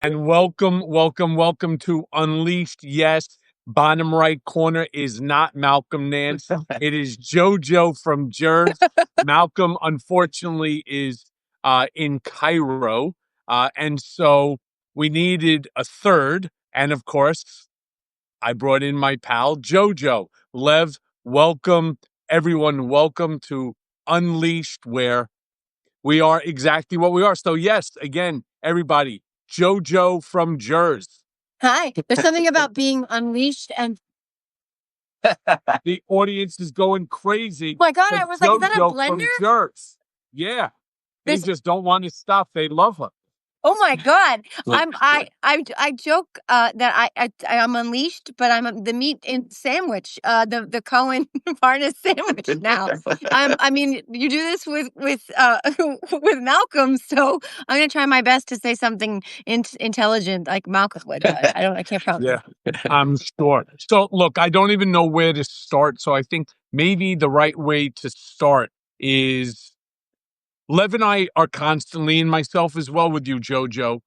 And welcome to Unleashed. Yes, bottom right corner is not Malcolm Nance. It is JoJo from Jerz. Malcolm, unfortunately, is in Cairo. And so we needed a third. And of course, I brought in my pal, JoJo. Lev, welcome. Everyone, welcome to Unleashed, where we are exactly what we are. So yes, again, everybody, JoJo from Jerz. Hi. There's something about being unleashed and The audience is going crazy. oh my God, I was like, is that a JoJo blender? from Jerz. Yeah. They just don't want to stop. They love her. Oh my God. I joke that I'm unleashed, but I'm the meat in sandwich, the Cohen Barnes sandwich now. I mean, you do this with with Malcolm, so I'm gonna try my best to say something intelligent like Malcolm would. I can't promise. Yeah, I'm sure. So look, I don't even know where to start. So I think maybe the right way to start is Lev and I are constantly, and myself as well with you, JoJo.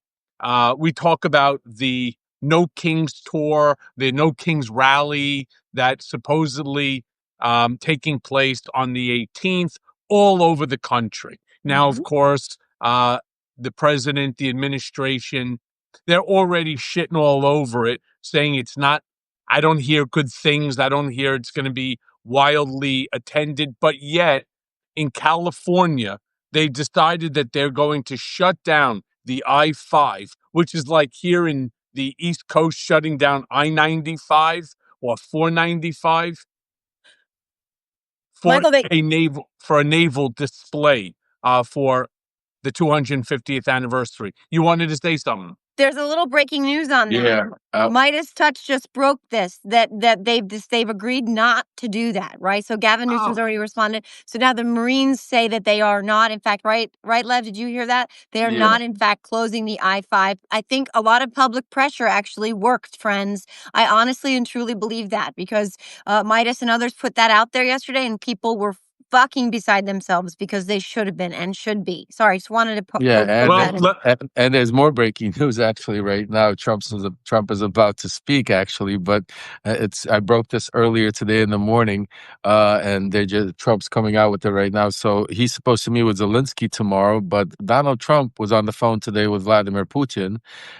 We talk about the No Kings tour, the No Kings rally that's supposedly taking place on the 18th all over the country. Now, of course, the president, the administration, they're already shitting all over it, saying it's not, I don't hear good things. I don't hear it's going to be wildly attended. But yet, in California, they decided that they're going to shut down the I-5, which is like here in the East Coast shutting down I-95 or 495 for Michael, a naval display for the 250th anniversary. You wanted to say something? there's a little breaking news on that. Yeah. Midas Touch just broke this that they've agreed not to do that, right? So Gavin Newsom's already responded. So now the Marines say that they are not, in fact, right, Lev? Did you hear that? They are not, in fact, closing the I-5. I think a lot of public pressure actually worked, friends. I honestly and truly believe that because Midas and others put that out there yesterday, and people were fucking beside themselves because they should have been and should be. Sorry, just wanted to put and there's more breaking news actually right now. Trump is about to speak actually, but I broke this earlier today in the morning, and Trump's coming out with it right now. So he's supposed to meet with Zelensky tomorrow, but Donald Trump was on the phone today with Vladimir Putin,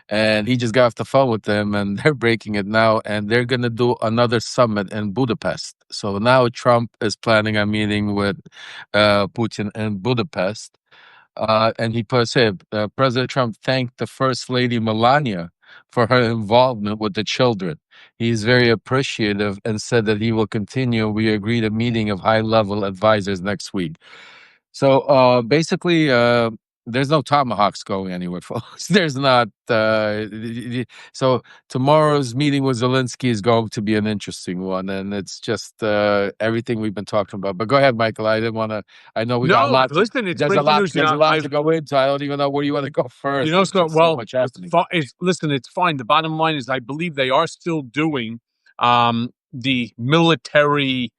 and he just got off the phone with them, and they're breaking it now, and they're going to do another summit in Budapest. So now Trump is planning a meeting with Putin in Budapest. And he said, President Trump thanked the First Lady Melania for her involvement with the children. He's very appreciative and said that he will continue. We agreed a meeting of high-level advisors next week. So basically, there's no tomahawks going anywhere, folks. There's not. So tomorrow's meeting with Zelensky is going to be an interesting one, and it's just everything we've been talking about. But go ahead, Michael. I didn't want to. I know we got a lot. Listen, it's There's a lot. news. There's a lot to go into. I don't even know where you want to go first. So much happening. Listen, it's fine. The bottom line is, I believe they are still doing the military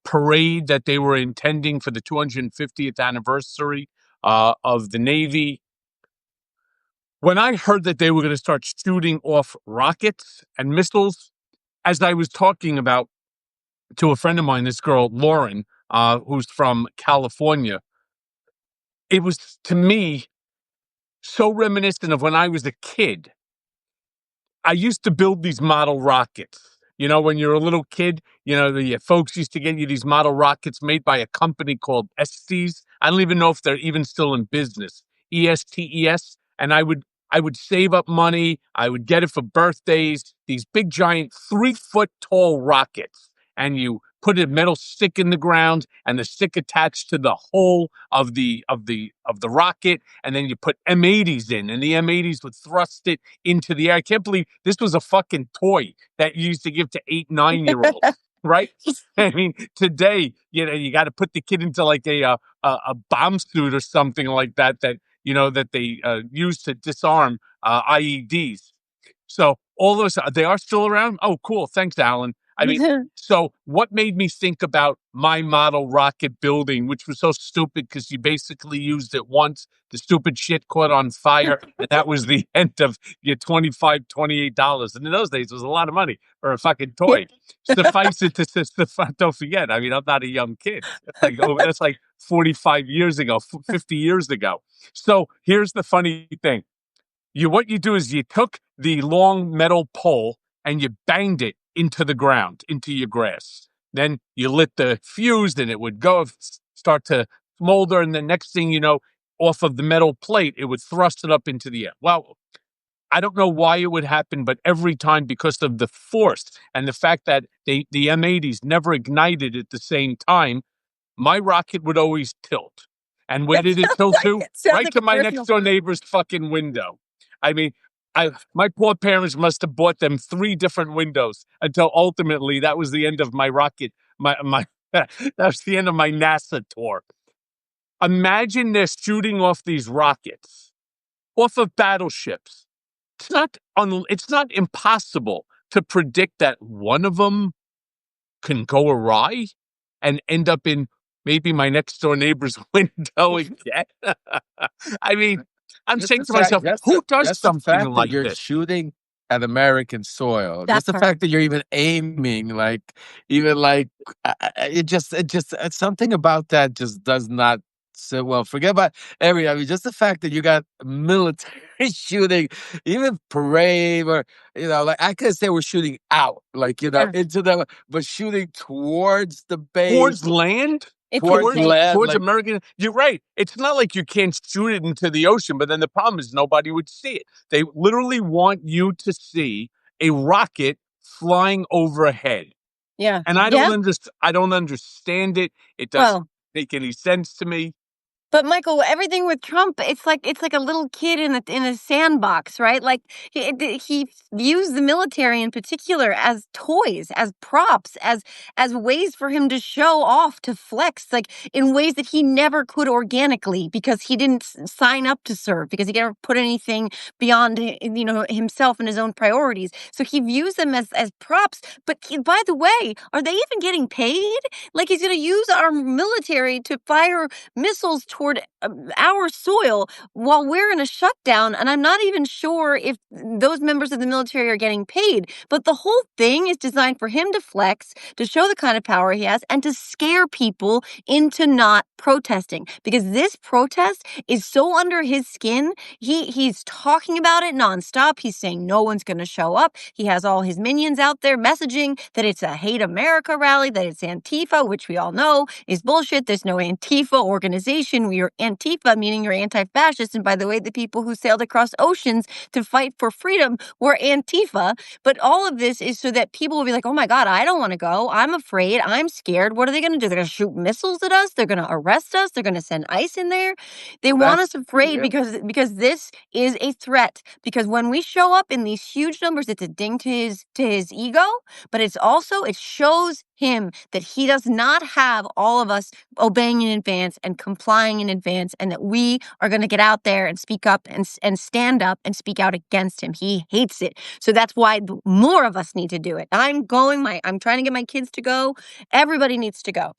parade that they were intending for the 250th anniversary of the Navy. When I heard that they were going to start shooting off rockets and missiles, as I was talking about to a friend of mine, this girl, Lauren, who's from California, it was, to me, so reminiscent of when I was a kid. I used to build these model rockets. You know, when you're a little kid, you know, the folks used to get you these model rockets made by a company called Estes. I don't even know if they're even still in business. ESTES. And I would save up money. I would get it for birthdays. These big, giant 3-foot tall rockets. And you put a metal stick in the ground, and the stick attached to the hole of the rocket, and then you put M80s in, and the M80s would thrust it into the air. I can't believe this was a fucking toy that you used to give to 8-9-year-olds, right? I mean, today, you know, you got to put the kid into like a bomb suit or something like that you know, that they use to disarm IEDs. So all those, they are still around. Oh, cool. Thanks, Alan. I mean, so what made me think about my model rocket building, which was so stupid because you basically used it once, the stupid shit caught on fire, and that was the end of your $25, $28. And in those days, it was a lot of money for a fucking toy. Suffice it to don't forget, I mean, I'm not a young kid. That's like 45 years ago, 50 years ago. So here's the funny thing. What you do is you took the long metal pole and you banged it into the ground, into your grass. Then you lit the fuse and it would start to smolder. And the next thing you know, off of the metal plate, it would thrust it up into the air. Well, I don't know why it would happen, but every time, because of the force and the fact that the M80s never ignited at the same time, my rocket would always tilt. And where did it tilt to? Right to my next door neighbor's fucking window. I mean, my poor parents must have bought them 3 different windows until ultimately that was the end of my rocket. That was the end of my NASA tour. Imagine they're shooting off these rockets off of battleships. It's not impossible to predict that one of them can go awry and end up in maybe my next door neighbor's window again. I mean, I'm saying to myself, who does something like you're this? Shooting at American soil. Just the fact that you're even aiming, it's something about that just does not sit well. Forget about I mean, just the fact that you got military shooting, even parade, or I could say we're shooting out, into the, but shooting towards the base, towards land. Towards American. You're right. It's not like you can't shoot it into the ocean, but then the problem is nobody would see it. They literally want you to see a rocket flying overhead. Yeah. And I don't understand it. It doesn't make any sense to me. But Michael, everything with Trump, it's like a little kid in a sandbox, right? Like he views the military in particular as toys, as props, as ways for him to show off, to flex, like in ways that he never could organically because he didn't sign up to serve, because he never put anything beyond himself and his own priorities. So he views them as props. But by the way, are they even getting paid? Like he's going to use our military to fire missiles toward our soil while we're in a shutdown, and I'm not even sure if those members of the military are getting paid. But the whole thing is designed for him to flex, to show the kind of power he has, and to scare people into not protesting, because this protest is so under his skin. He's talking about it nonstop. He's saying no one's going to show up. He has all his minions out there messaging that it's a Hate America rally, that it's Antifa, which we all know is bullshit. There's no Antifa organization. You're Antifa, meaning you're anti-fascist. And by the way, the people who sailed across oceans to fight for freedom were Antifa. But all of this is so that people will be like, oh my God, I don't want to go. I'm afraid. I'm scared. What are they going to do? They're going to shoot missiles at us. They're going to arrest us. They're going to send ICE in there. They want us afraid because this is a threat. Because when we show up in these huge numbers, it's a ding to his ego, but it shows him that he does not have all of us obeying in advance and complying in advance, and that we are going to get out there and speak up and stand up and speak out against him. He hates it. So that's why more of us need to do it. I'm trying to get my kids to go. Everybody needs to go.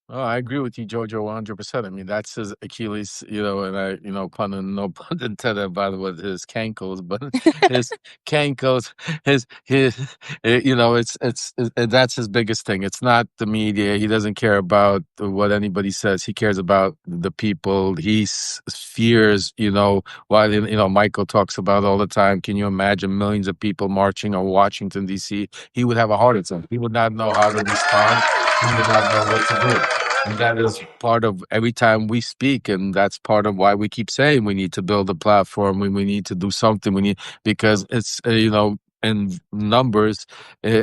Oh, I agree with you, Jojo, 100%. I mean, that's his Achilles, and no pun intended, by the way, his cankles, but his cankles, that's his biggest thing. It's not the media. He doesn't care about what anybody says. He cares about the people. He fears, while, Michael talks about all the time. Can you imagine millions of people marching on Washington, D.C.? He would have a heart attack. He would not know how to respond. He would not know what to do. And that is part of every time we speak, and that's part of why we keep saying we need to build a platform, we need to do something, because it's, in numbers,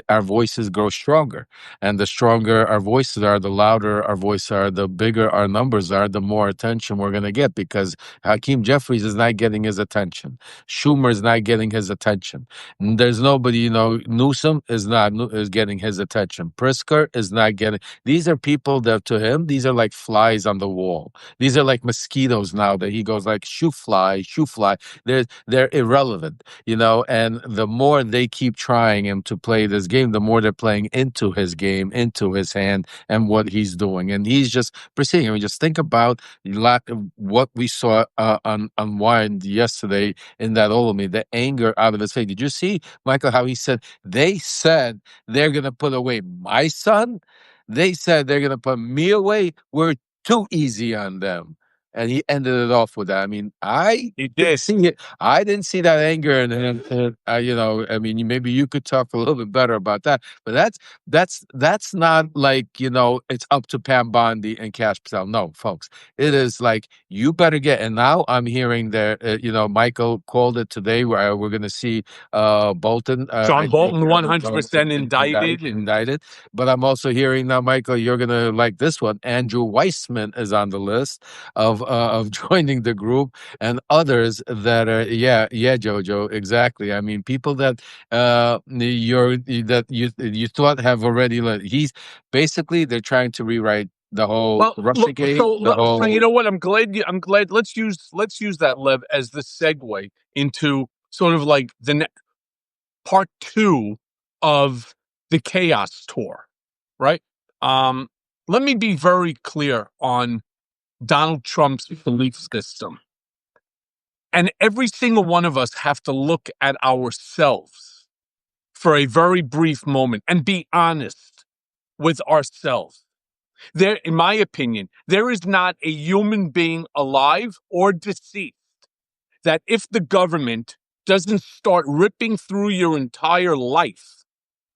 our voices grow stronger. And the stronger our voices are, the louder our voices are, the bigger our numbers are, the more attention we're going to get, because Hakeem Jeffries is not getting his attention. Schumer is not getting his attention. And there's nobody, Newsom is getting his attention. Pritzker is not getting. These are people that, to him, these are like flies on the wall. These are like mosquitoes now that he goes like, shoo fly. They're irrelevant, and the more they keep trying him to play this game, the more they're playing into his game, into his hand, and what he's doing. And he's just proceeding. I mean, just think about what we saw unwind yesterday in that Olympic, the anger out of his face. Did you see, Michael, how he said, they said they're going to put away my son? They said they're going to put me away. We're too easy on them. And he ended it off with that. I mean, He did. see it. I didn't see that anger, and you know, I mean, maybe you could talk a little bit better about that. But that's not like, you know, it's up to Pam Bondi and Cash Patel. No, folks, it is like you better get. And now I'm hearing that you know, Michael called it today, where we're going to see Bolton, John Bolton, 100% indicted. But I'm also hearing now, Michael, you're going to like this one. Andrew Weissman is on the list of joining the group, and others that are Jojo, exactly. I mean, people that you thought have already he's basically, they're trying to rewrite the whole Russiagate. So you know what? I'm glad. Let's use that, Lev, as the segue into sort of like the part 2 of the chaos tour, right? Let me be very clear on Donald Trump's belief system. And every single one of us have to look at ourselves for a very brief moment and be honest with ourselves. There, in my opinion, there is not a human being alive or deceased that if the government doesn't start ripping through your entire life,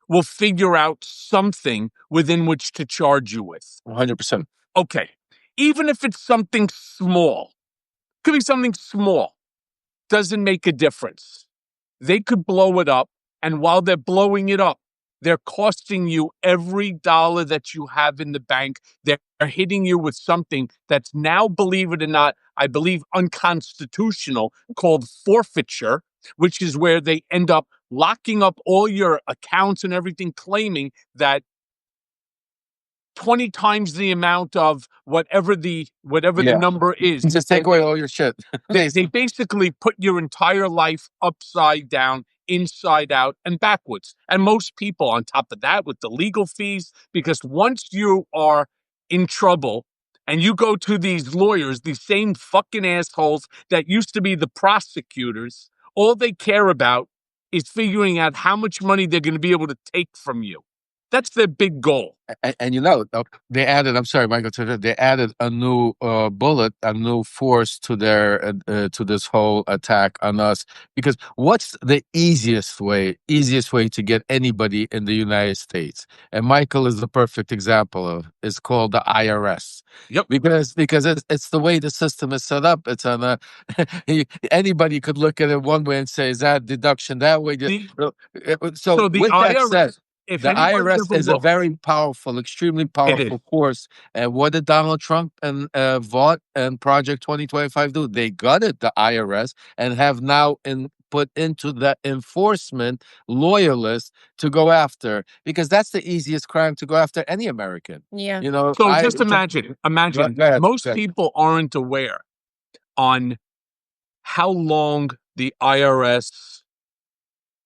will figure out something within which to charge you with. 100%. Okay. Even if it's something small, could be something small, doesn't make a difference. They could blow it up, and while they're blowing it up, they're costing you every dollar that you have in the bank. They're hitting you with something that's now, believe it or not, I believe unconstitutional, called forfeiture, which is where they end up locking up all your accounts and everything, claiming that 20 times the amount of whatever the number is. Just take away all your shit. They basically put your entire life upside down, inside out, and backwards. And most people, on top of that, with the legal fees, because once you are in trouble and you go to these lawyers, these same fucking assholes that used to be the prosecutors, all they care about is figuring out how much money they're going to be able to take from you. That's their big goal. And you know, they added, I'm sorry, Michael, they added a new bullet, a new force to their to this whole attack on us. Because what's the easiest way to get anybody in the United States? And Michael is the perfect example of, is called the IRS. Yep. Because it's the way the system is set up. It's on a anybody could look at it one way and say, is that deduction that way? So the with IRS, that said, the IRS is a very powerful, extremely powerful force. And what did Donald Trump and Vought and Project 2025 do? They gutted the IRS and have now put into the enforcement loyalists to go after, because that's the easiest crime to go after any American. Yeah. You know. So just imagine. Most people aren't aware on how long the IRS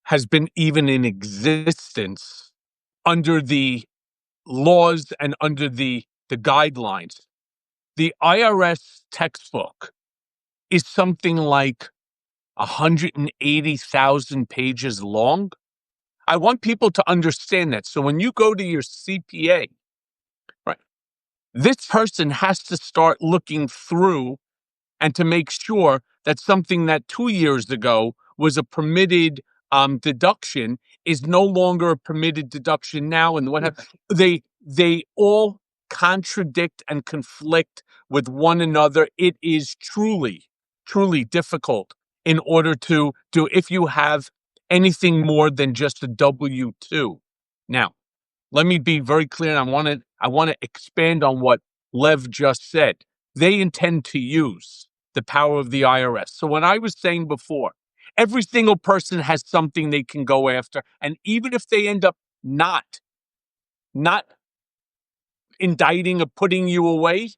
has been even in existence under the laws and under the guidelines. The IRS textbook is something like 180,000 pages long. I want people to understand that. So when you go to your CPA, right, this person has to start looking through and to make sure that something that 2 years ago was a permitted deduction is no longer a permitted deduction now. And what they all contradict and conflict with one another. It is truly, truly difficult in order to do, if you have anything more than just a W-2. Now, let me be very clear. And I want to expand on what Lev just said. They intend to use the power of the IRS. So when I was saying before, every single person has something they can go after. And even if they end up not indicting or putting you away,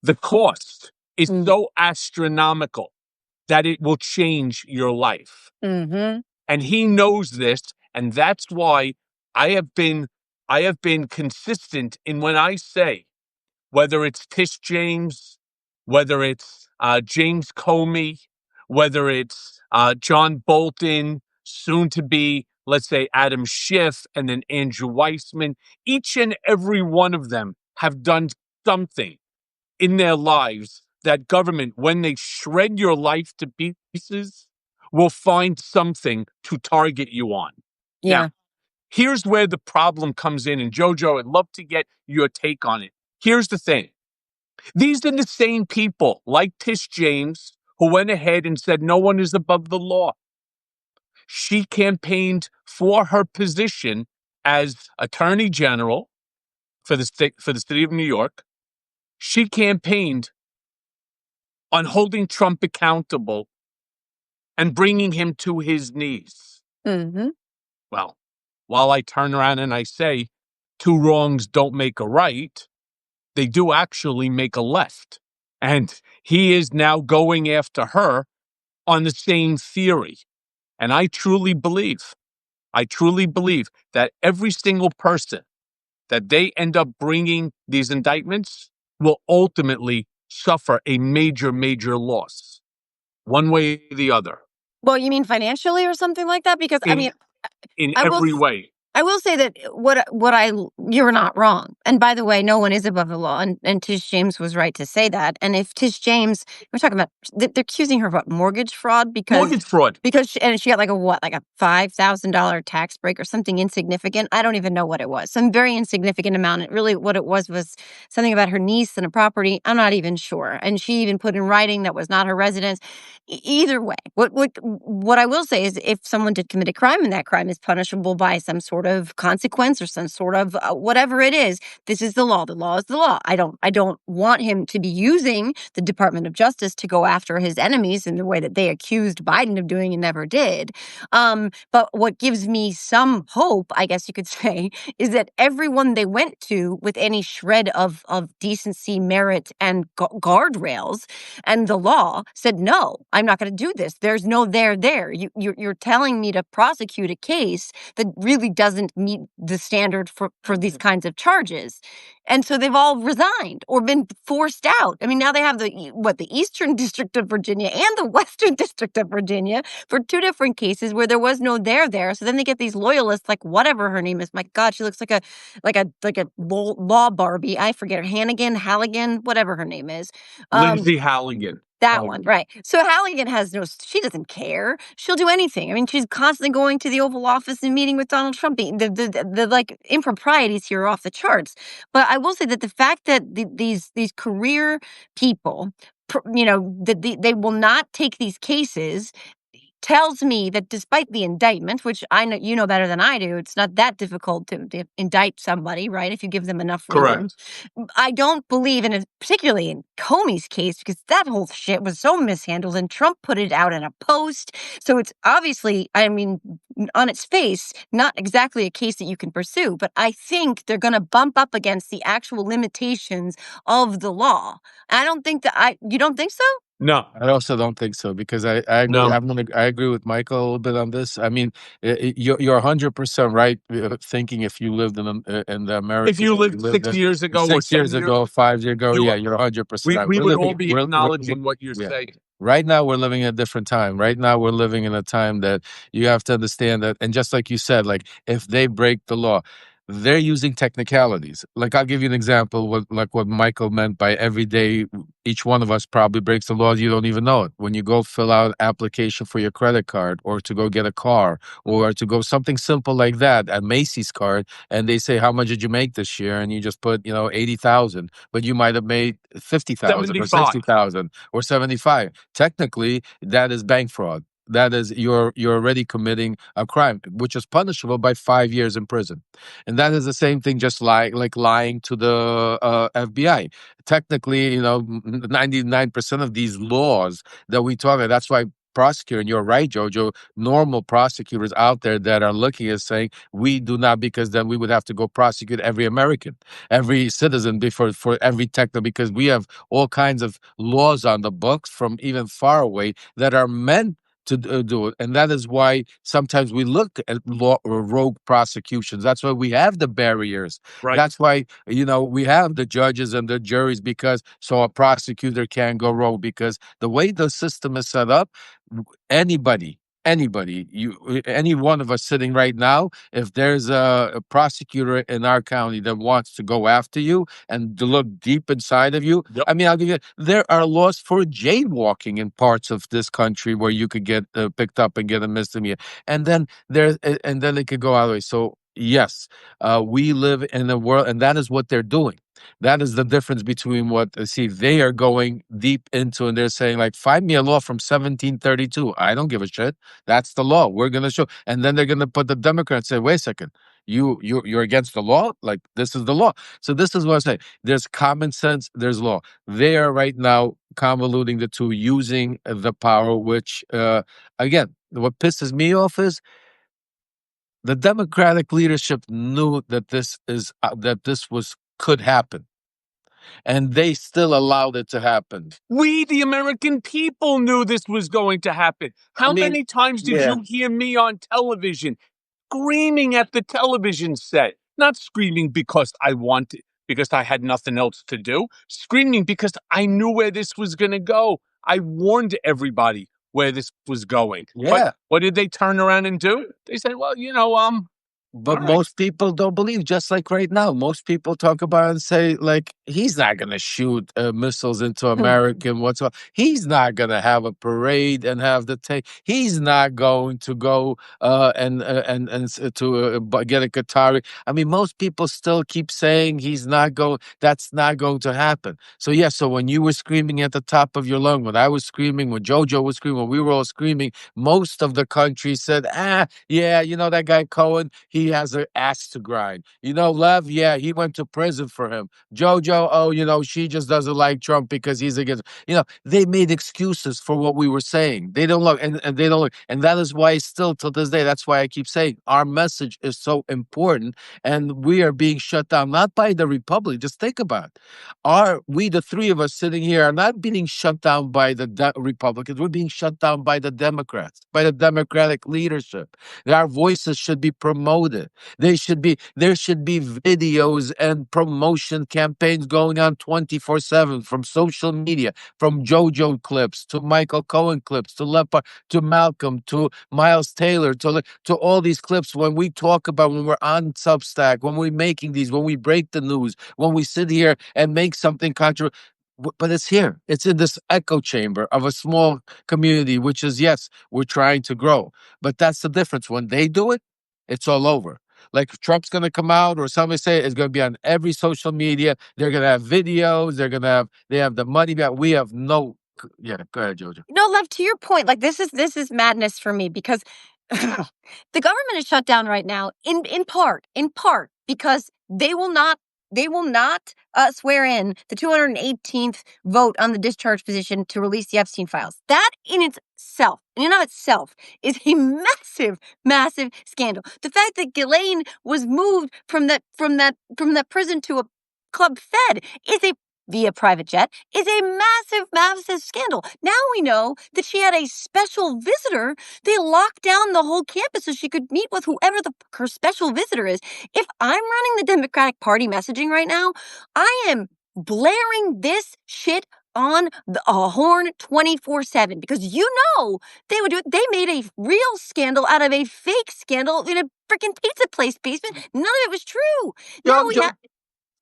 the cost is so astronomical that it will change your life. Mm-hmm. And he knows this, And that's why I have been consistent in when I say, whether it's Tish James, whether it's James Comey, whether it's John Bolton, soon to be, let's say, Adam Schiff, and then Andrew Weissman, each and every one of them have done something in their lives that government, when they shred your life to pieces, will find something to target you on. Yeah. Now, here's where the problem comes in. And Jojo, I'd love to get your take on it. Here's the thing. These are the same people, like Tish James, who went ahead and said no one is above the law. She campaigned for her position as Attorney General for the city of New York. She campaigned on holding Trump accountable and bringing him to his knees. Mm-hmm. Well, while I turn around and I say two wrongs don't make a right, they do actually make a left. And he is now going after her on the same theory. And I truly believe that every single person that they end up bringing these indictments will ultimately suffer a major, major loss, one way or the other. Well, you mean financially or something like that? Because In every way. I will say that you're not wrong. And by the way, no one is above the law. And Tish James was right to say that. And if Tish James, we're talking about, they're accusing her of what, mortgage fraud? Mortgage fraud. Because she got like a $5,000 tax break or something insignificant. I don't even know what it was. Some very insignificant amount. It really, what it was something about her niece and a property. I'm not even sure. And she even put in writing that was not her residence. Either way, what I will say is if someone did commit a crime and that crime is punishable by some sort of consequence or some sort of whatever it is, this is the law. The law is the law. I don't want him to be using the Department of Justice to go after his enemies in the way that they accused Biden of doing and never did. But what gives me some hope, I guess you could say, is that everyone they went to with any shred of decency, merit, and guardrails and the law said, no, I'm not going to do this. There's no there. You're telling me to prosecute a case that really doesn't meet the standard for these kinds of charges. And so they've all resigned or been forced out. I mean, now they have the Eastern District of Virginia and the Western District of Virginia for two different cases where there was no there. So then they get these loyalists, like whatever her name is. My God, she looks like a law Barbie. I forget her. Halligan, whatever her name is. Lindsay Halligan. That one, right. So Halligan she doesn't care. She'll do anything. I mean, she's constantly going to the Oval Office and meeting with Donald Trump. The like improprieties here are off the charts. But I will say that the fact that these career people, they will not take these cases tells me that despite the indictment, which I know you know better than I do, it's not that difficult to indict somebody, right? If you give them enough room. Correct. I don't believe in it, particularly in Comey's case, because that whole shit was so mishandled and Trump put it out in a post. So it's obviously, I mean, on its face, not exactly a case that you can pursue. But I think they're going to bump up against the actual limitations of the law. I don't think you don't think so? No, I also don't think so because I agree. No. I agree with Michael a little bit on this. I mean, you're 100% right. Thinking if you lived in the America, if you lived 6 years ago, 6 years ago, 5 years ago, yeah, you're 100% right. We would all be acknowledging what you're yeah. saying. Right now, we're living in a different time. Right now, we're living in a time that you have to understand that, and just like you said, like if they break the law, they're using technicalities. Like I'll give you an example, what Michael meant by every day, each one of us probably breaks the laws. You don't even know it. When you go fill out an application for your credit card or to go get a car or to go something simple like that, a Macy's card, and they say, how much did you make this year? And you just put, 80,000, but you might have made 50,000 or 60,000 or 75. Technically, that is bank fraud. That is, you're already committing a crime, which is punishable by 5 years in prison. And that is the same thing, just like lying to the FBI. Technically, 99% of these laws that we talk about, that's why prosecutor, and you're right, Jojo, normal prosecutors out there that are looking at saying, we do not, because then we would have to go prosecute every American, every citizen for every techno, because we have all kinds of laws on the books from even far away that are meant to do it. And that is why sometimes we look at rogue prosecutions. That's why we have the barriers. Right. That's why, we have the judges and the juries, because so a prosecutor can go rogue, because the way the system is set up, anybody, any one of us sitting right now, if there's a prosecutor in our county that wants to go after you and to look deep inside of you, Yep. I mean, I'll give you, there are laws for jaywalking in parts of this country where you could get picked up and get a misdemeanor, and then it could go out of the way. So yes, we live in a world, and that is what they're doing. That is the difference between what they are going deep into, and they're saying, like, find me a law from 1732. I don't give a shit. That's the law. We're gonna show, and then they're gonna put the Democrats say, wait a second, you're against the law. Like, this is the law. So this is what I say. There's common sense. There's law. They are right now convoluting the two, using the power. Which again, what pisses me off is the Democratic leadership knew that this could happen, and they still allowed it to happen. We, the American people, knew this was going to happen. How many times did you hear me on television screaming at the television set? Not screaming because because I had nothing else to do. Screaming because I knew where this was going to go. I warned everybody where this was going. Yeah. But what did they turn around and do? They said, well, But most people don't believe, just like right now. Most people talk about it and say, like, he's not going to shoot missiles into America and whatsoever. He's not going to have a parade and have the tank. He's not going to go and to get a Qatari. I mean, most people still keep saying he's not going. That's not going to happen. So yeah. So when you were screaming at the top of your lung, when I was screaming, when JoJo was screaming, when we were all screaming, most of the country said, yeah, that guy Cohen, he has an axe to grind. Lev, yeah, he went to prison for him. JoJo, she just doesn't like Trump because he's against. They made excuses for what we were saying. They don't look, and they don't look, and that is why still till this day. That's why I keep saying our message is so important, and we are being shut down not by the Republic. Just think about it. We, the three of us sitting here, are not being shut down by the Republicans. We're being shut down by the Democrats, by the Democratic leadership. Our voices should be promoted. There should be videos and promotion campaigns going on 24/7, from social media, from JoJo clips to Michael Cohen clips to Lepar to Malcolm to Miles Taylor to all these clips. When we talk about, when we're on Substack, when we're making these, when we break the news, when we sit here and make something controversial. But it's here. It's in this echo chamber of a small community, which is, yes, we're trying to grow. But that's the difference. When they do it, it's all over. Like, Trump's going to come out, or somebody say it's going to be on every social media. They're going to have videos. They have the money back. We have no. Yeah, go ahead, Jojo. No, Lev, to your point, like, this is madness for me, because the government is shut down right now in part because they will not swear in the 218th vote on the discharge position to release the Epstein files. That in and of itself is a massive scandal. The fact that Ghislaine was moved from that prison to a Club Fed via private jet is a massive scandal. Now we know that she had a special visitor. They locked down the whole campus so she could meet with whoever her special visitor is. If I'm running the Democratic Party messaging right now, I am blaring this shit on a horn 24/7, because they would do it. They made a real scandal out of a fake scandal in a freaking pizza place basement. None of it was true. Now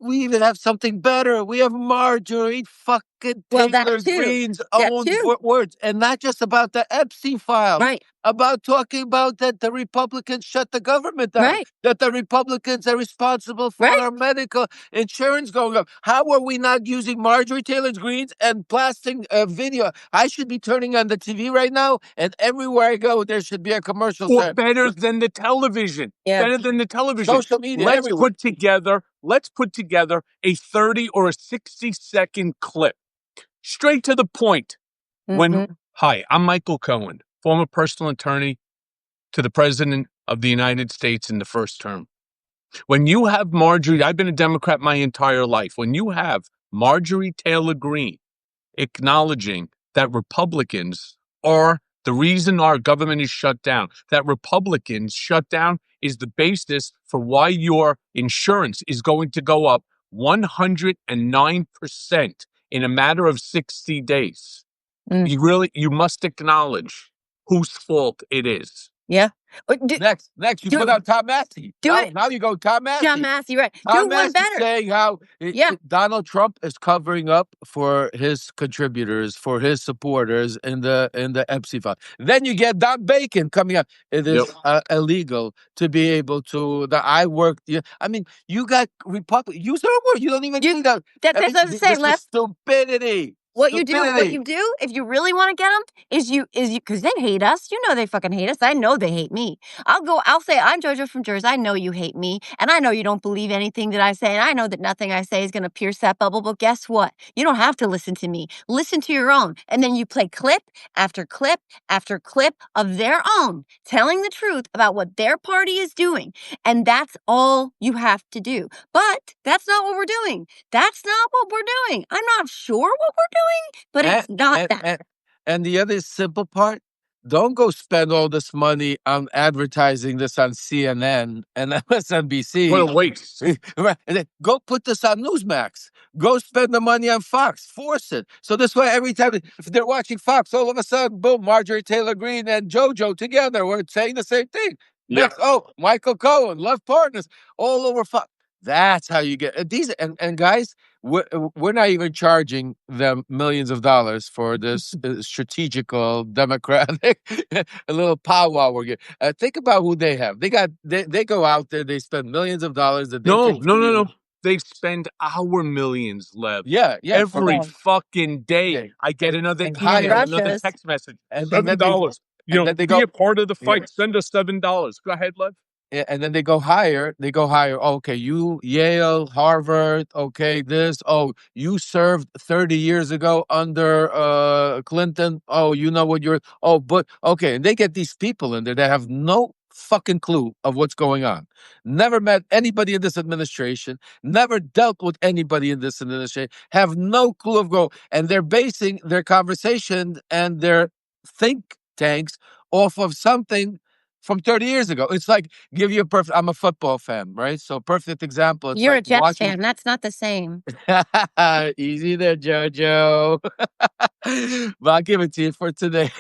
we even have something better. We have Marjorie fucking Taylor Greene's own words, and not just about the Epstein files. Right. About talking about that the Republicans shut the government down. Right. That the Republicans are responsible for our medical insurance going up. How are we not using Marjorie Taylor Greene's and blasting a video? I should be turning on the TV right now, and everywhere I go, there should be a commercial. Or better than the television. Yeah. Better than the television. Social media. Let's put together a 30 or a 60-second clip. Straight to the point. Hi, I'm Michael Cohen, former personal attorney to the President of the United States in the first term. When you have Marjorie, I've been a Democrat my entire life. When you have Marjorie Taylor Greene acknowledging that Republicans are The reason our government is shut down, that Republicans shut down, is the basis for why your insurance is going to go up 109% in a matter of 60 days. You must acknowledge whose fault it is. Yeah. Next, you put out Tom Massey. Now you go Tom Massey. Tom Massey, right. Tom Do one Massey better. saying how Donald Trump is covering up for his contributors, for his supporters in the Epstein file. Then you get Don Bacon coming up. It is illegal to be able to. I mean, you got Republic. Use their word. You don't even do that. That's what I'm saying. This is stupidity. What you do, if you really want to get them, is you, because they hate us. You know they fucking hate us. I know they hate me. I'll say, I'm JoJo from Jerz. I know you hate me. And I know you don't believe anything that I say. And I know that nothing I say is going to pierce that bubble. But guess what? You don't have to listen to me. Listen to your own. And then you play clip after clip after clip of their own, telling the truth about what their party is doing. And that's all you have to do. But that's not what we're doing. That's not what we're doing. I'm not sure what we're doing. But it's not that. And the other simple part, don't go spend all this money on advertising this on CNN and MSNBC. What a waste. Go put this on Newsmax. Go spend the money on Fox. Force it. So this way, every time if they're watching Fox, all of a sudden, boom, Marjorie Taylor Greene and JoJo together, we're saying the same thing. Yeah. Michael Cohen, Love Partners, all over Fox. That's how you get these. And guys, we're not even charging them millions of dollars for this strategical democratic a little powwow we're getting. Think about who they have. They go out there, they spend millions of dollars. No. They spend our millions, Lev. Yeah. Every fucking day, I get another email, another text message. $7. Be a part of the fight. Send us $7. Go ahead, Lev. And then they go higher. Okay, you Yale, Harvard. Okay, this. Oh, you served 30 years ago under Clinton. Oh, you know what you're. Oh, but okay. And they get these people in there that have no fucking clue of what's going on. Never met anybody in this administration. Never dealt with anybody in this administration. Have no clue of go. And they're basing their conversation and their think tanks off of something from 30 years ago. It's like, give you I'm a football fan, right? So perfect example. You're a Jets fan. That's not the same. Easy there, JoJo. But I'll give it to you for today.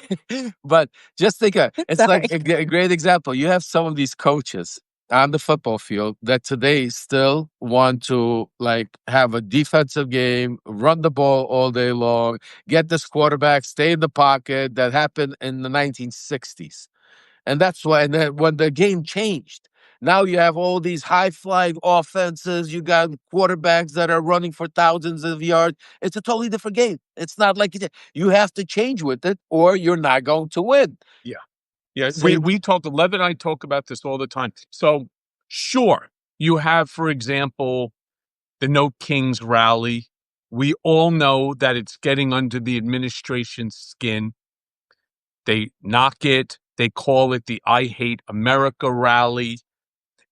But just think, it's like a great example. You have some of these coaches on the football field that today still want to like have a defensive game, run the ball all day long, get this quarterback, stay in the pocket. That happened in the 1960s. And that's why, and then when the game changed, now you have all these high-flying offenses. You got quarterbacks that are running for thousands of yards. It's a totally different game. It's not like you have to change with it, or you're not going to win. Yeah. We talk. Lev and I talk about this all the time. So, sure, you have, for example, the No Kings rally. We all know that it's getting under the administration's skin. They knock it. They call it the I Hate America rally.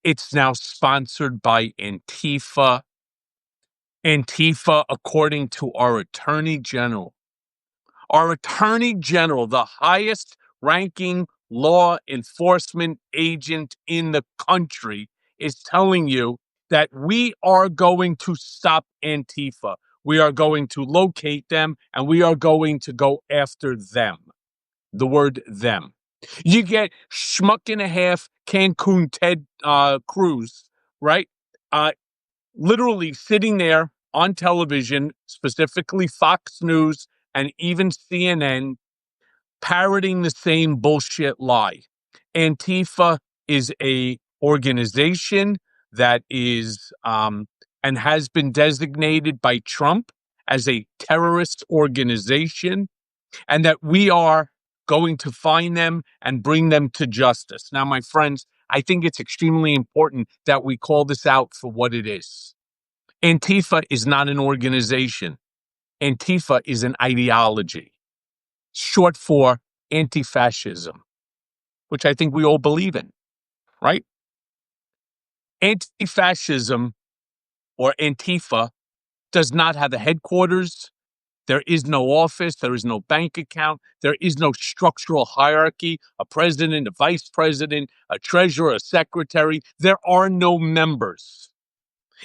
It's now sponsored by Antifa. Antifa, according to our Attorney General, the highest ranking law enforcement agent in the country, is telling you that we are going to stop Antifa. We are going to locate them and we are going to go after them. The word them. You get schmuck and a half Cancun Ted Cruz, right? Literally sitting there on television, specifically Fox News and even CNN, parroting the same bullshit lie. Antifa is a organization that is and has been designated by Trump as a terrorist organization, and that we are going to find them and bring them to justice. Now, my friends, I think it's extremely important that we call this out for what it is. Antifa is not an organization. Antifa is an ideology, short for anti-fascism, which I think we all believe in, right? Anti-fascism, or Antifa, does not have a headquarters, There is no office. There is no bank account. There is no structural hierarchy, a president, a vice president, a treasurer, a secretary. There are no members.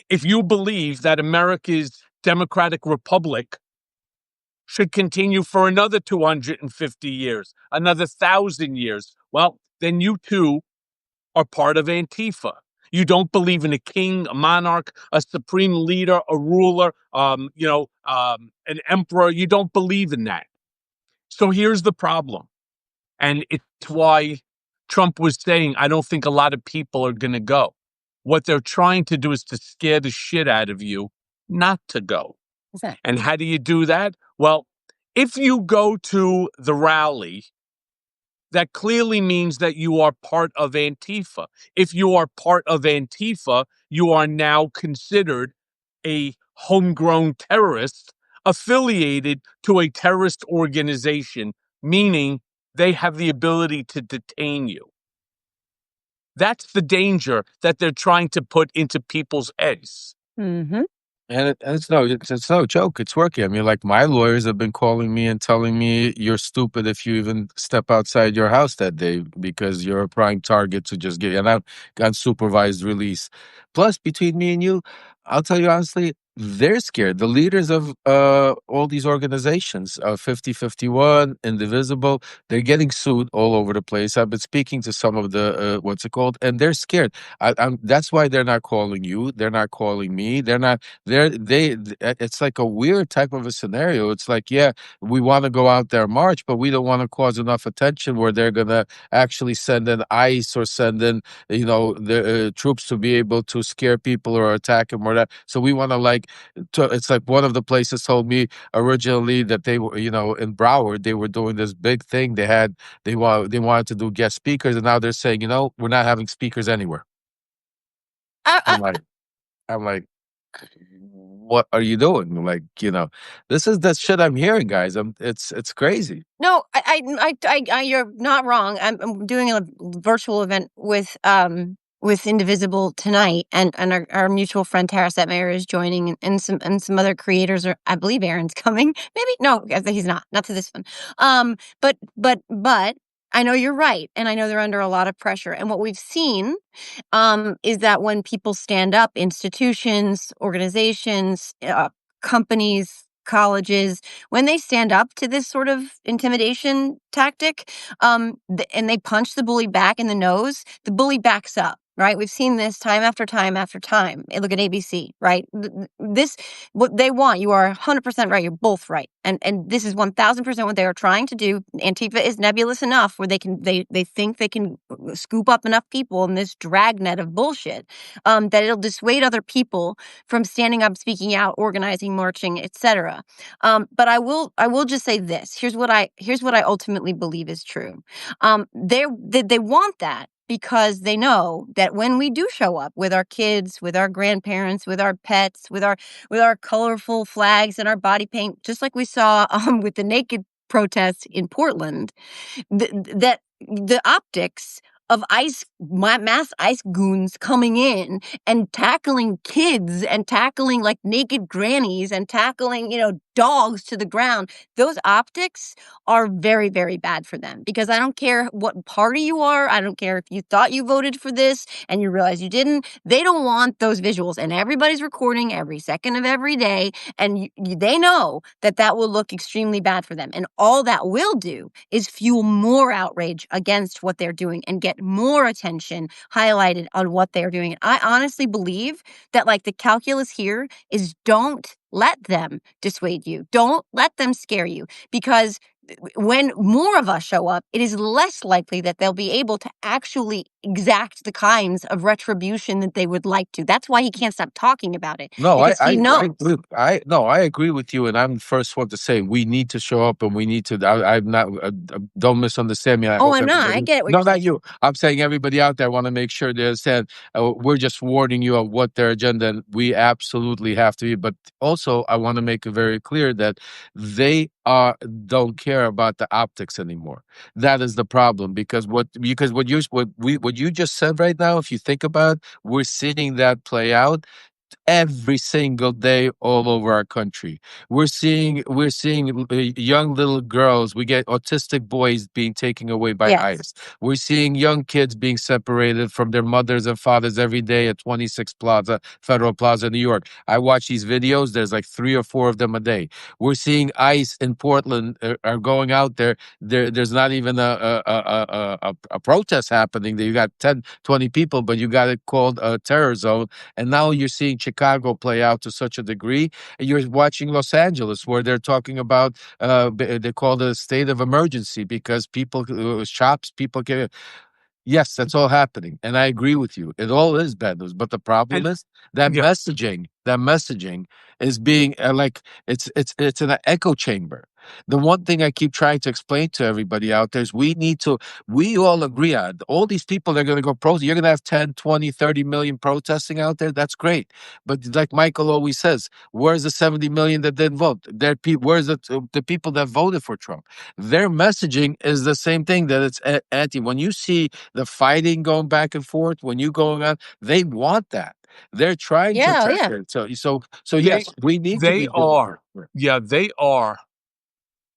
If you believe that America's democratic republic should continue for another 250 years, another 1,000 years, well, then you too are part of Antifa. You don't believe in a king, a monarch, a supreme leader, a ruler, an emperor. You don't believe in that. So here's the problem. And it's why Trump was saying, I don't think a lot of people are going to go. What they're trying to do is to scare the shit out of you not to go. Exactly. And how do you do that? Well, if you go to the rally, that clearly means that you are part of Antifa. If you are part of Antifa, you are now considered a homegrown terrorist affiliated to a terrorist organization, meaning they have the ability to detain you. That's the danger that they're trying to put into people's heads. Mm-hmm. And it's no joke. It's working. I mean, like my lawyers have been calling me and telling me you're stupid if you even step outside your house that day because you're a prime target to just get an unsupervised release. Plus, between me and you, I'll tell you honestly, they're scared. The leaders of all these organizations, 5051, Indivisible, they're getting sued all over the place. I've been speaking to some of the what's it called, and they're scared. That's why they're not calling you. They're not calling me. They're not. It's like a weird type of a scenario. It's like, yeah, we want to go out there march, but we don't want to cause enough attention where they're gonna actually send in ICE or send in, the troops to be able to scare people or attack them or that. So we want to it's like one of the places told me originally that they were, in Broward, they were doing this big thing. They wanted to do guest speakers, and now they're saying, we're not having speakers anywhere. I'm like, what are you doing? This is the shit I'm hearing, guys. It's crazy. No, you're not wrong. I'm doing a virtual event with Indivisible tonight, and our mutual friend Tara Setmayer is joining, and some other creators are. I believe Aaron's coming. Maybe no, he's not to this one. But I know you're right, and I know they're under a lot of pressure. And what we've seen is that when people stand up, institutions, organizations, companies, colleges, when they stand up to this sort of intimidation tactic, and they punch the bully back in the nose, the bully backs up. Right? We've seen this time after time after time. Look at ABC, right? This, what they want, you are 100% right. You're both right. And this is 1,000% what they are trying to do. Antifa is nebulous enough where they think they can scoop up enough people in this dragnet of bullshit that it'll dissuade other people from standing up, speaking out, organizing, marching, etc. But I will just say this. Here's what I ultimately believe is true. They want that, because they know that when we do show up with our kids, with our grandparents, with our pets, with our colorful flags and our body paint, just like we saw with the naked protests in Portland, that the optics of mass ICE goons coming in and tackling kids and tackling like naked grannies and tackling, dogs to the ground, those optics are very, very bad for them. Because I don't care what party you are. I don't care if you thought you voted for this and you realize you didn't. They don't want those visuals. And everybody's recording every second of every day. And they know that will look extremely bad for them. And all that will do is fuel more outrage against what they're doing and get more attention highlighted on what they're doing. And I honestly believe that the calculus here is don't let them dissuade you. Don't let them scare you, because when more of us show up, it is less likely that they'll be able to actually exact the kinds of retribution that they would like to. That's why he can't stop talking about it. No, he knows. I agree with you, and I'm the first one to say we need to show up, and we need to. I'm not. Don't misunderstand me. I'm not. I get it. No, not you. I'm saying everybody out there want to make sure they understand. We're just warning you of what their agenda, and we absolutely have to be. But also, I want to make it very clear that they don't care about the optics anymore. That is the problem, because what you just said right now, if you think about it, we're seeing that play out. every single day all over our country. We're seeing young little girls. We get autistic boys being taken away by Yes. ICE. We're seeing young kids being separated from their mothers and fathers every day at 26 Plaza, Federal Plaza, New York. I watch these videos. There's like 3 or 4 of them a day. We're seeing ICE in Portland are going out there. There's not even a protest happening. You got 10, 20 people, but you got it called a terror zone. And now you're seeing Chicago play out to such a degree. And you're watching Los Angeles, where they're talking about they call it a state of emergency because people shops, people get. Yes, that's all happening, and I agree with you. It all is bad news, but the problem And is that yeah, messaging is being like it's in an echo chamber. The one thing I keep trying to explain to everybody out there is we all agree on all these people that are going to go protest. You're going to have 10, 20, 30 million protesting out there. That's great. But like Michael always says, where's the 70 million that didn't vote? Where's the people that voted for Trump? Their messaging is the same thing, that it's anti. When you see the fighting going back and forth, when you going on, they want that. They're trying to Yeah, attack yeah. it. So they yes, we need to they be doing are they are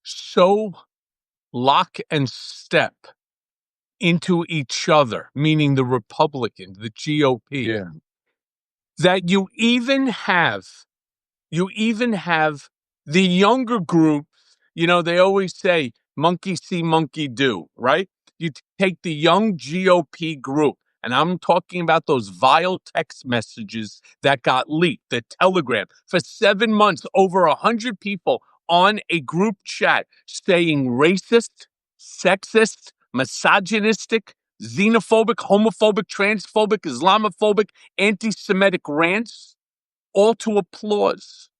so lock and step into each other, meaning the Republicans, the GOP, Yeah. that you even have the younger groups. You know, they always say monkey see, monkey do, right? You take the young GOP group, and I'm talking about those vile text messages that got leaked, the Telegram. For 7 months, over 100 people on a group chat saying racist, sexist, misogynistic, xenophobic, homophobic, transphobic, Islamophobic, anti-Semitic rants, all to applause,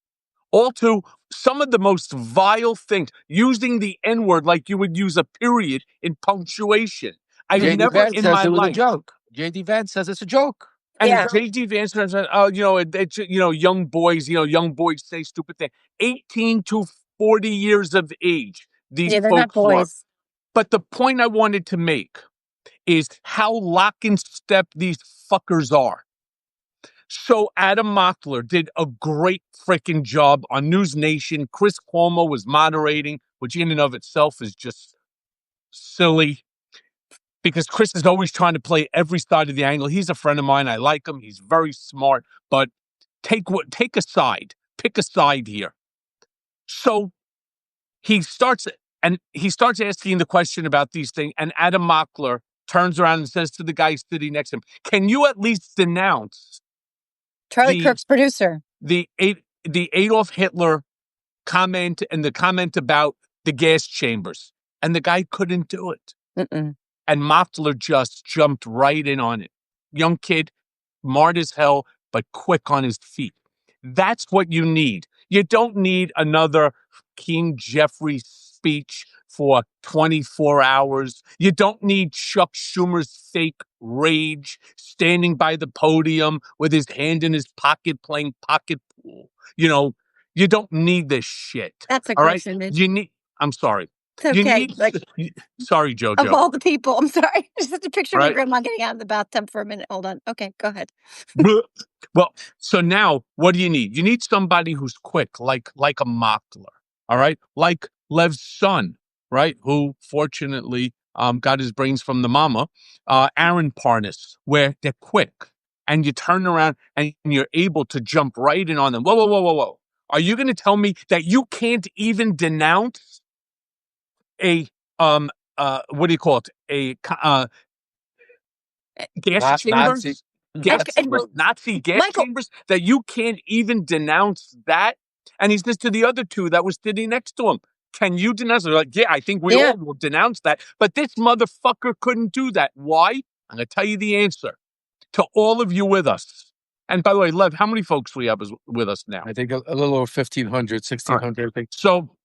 all to some of the most vile things, using the N-word like you would use a period in punctuation. I've JD never Vance in says my it was a life. joke. JD Vance says it's a joke. And Yeah. JD Vance says, it's, young boys say stupid things. 18 to 40 years of age, these Yeah, they're not folks were. boys. But the point I wanted to make is how lock and step these fuckers are. So Adam Mockler did a great freaking job on News Nation. Chris Cuomo was moderating, which in and of itself is just silly because Chris is always trying to play every side of the angle. He's a friend of mine. I like him. He's very smart, but take a side, pick a side here. So he starts asking the question about these things, and Adam Mockler turns around and says to the guy sitting next to him, "Can you at least denounce Charlie the Kirk's producer. the Adolf Hitler comment and the comment about the gas chambers?" And the guy couldn't do it. Mm-mm. And Mockler just jumped right in on it. Young kid, smart as hell, but quick on his feet. That's what you need. You don't need another King Jeffrey speech for 24 hours. You don't need Chuck Schumer's fake rage standing by the podium with his hand in his pocket playing pocket pool. You don't need this shit. That's a All gross right? image. I'm sorry. It's okay. Sorry, Of JoJo. all the people, I'm sorry. Just a picture of Right. your grandma getting out of the bathtub for a minute. Hold on. Okay, go ahead. Well, so now what do you need? You need somebody who's quick, like a Mockler, all right? Like Lev's son, right? Who fortunately got his brains from the mama, Aaron Parnas, where they're quick. And you turn around and you're able to jump right in on them. Whoa, whoa, whoa, whoa, whoa. Are you going to tell me that you can't even denounce a what do you call it? A gas chambers? Nazi gas Michael, chambers, that you can't even denounce that? And he says to the other two that was sitting next to him, "Can you denounce it?" They're like, "Yeah, I think we all will denounce that." But this motherfucker couldn't do that. Why? I'm going to tell you the answer to all of you with us. And by the way, Lev, how many folks we have with us now? I think a little over 1,500, 1,600. I think. So,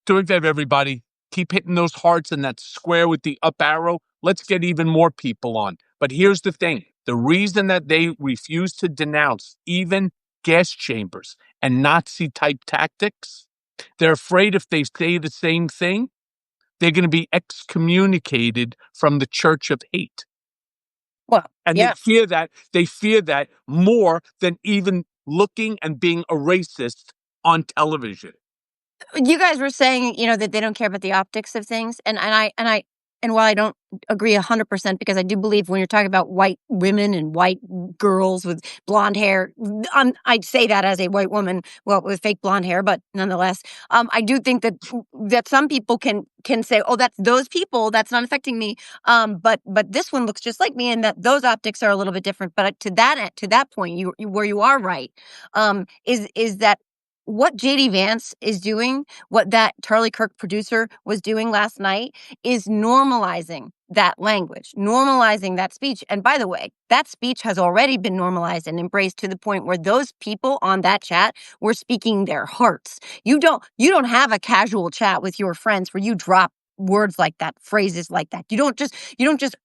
do me a favor, everybody. Keep hitting those hearts and that square with the up arrow. Let's get even more people on. But here's the thing. The reason that they refuse to denounce even gas chambers and Nazi-type tactics, they're afraid if they say the same thing, they're going to be excommunicated from the Church of Hate. Well, And yeah. they fear that more than even looking and being a racist on television. You guys were saying, that they don't care about the optics of things, and while I don't agree 100%, because I do believe when you're talking about white women and white girls with blonde hair, I'd say that as a white woman, well, with fake blonde hair, but nonetheless, I do think that some people can say, oh, that's those people, that's not affecting me, but this one looks just like me, and that those optics are a little bit different. But to that point, where you are right, is that what JD Vance is doing, what that Charlie Kirk producer was doing last night, is normalizing that language, normalizing that speech. And by the way, that speech has already been normalized and embraced to the point where those people on that chat were speaking their hearts. You don't have a casual chat with your friends where you drop words like that, phrases like that. You don't just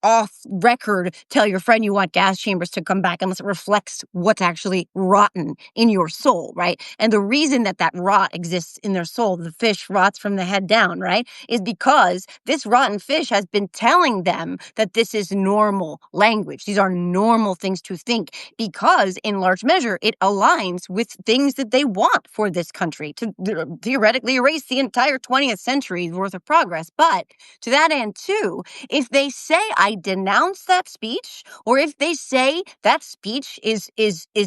off record tell your friend you want gas chambers to come back unless it reflects what's actually rotten in your soul, right? And the reason that rot exists in their soul, the fish rots from the head down, right, is because this rotten fish has been telling them that this is normal language. These are normal things to think, because in large measure it aligns with things that they want for this country, to theoretically erase the entire 20th century's worth of progress. But to that end, too, if they say I denounce that speech, or if they say that speech is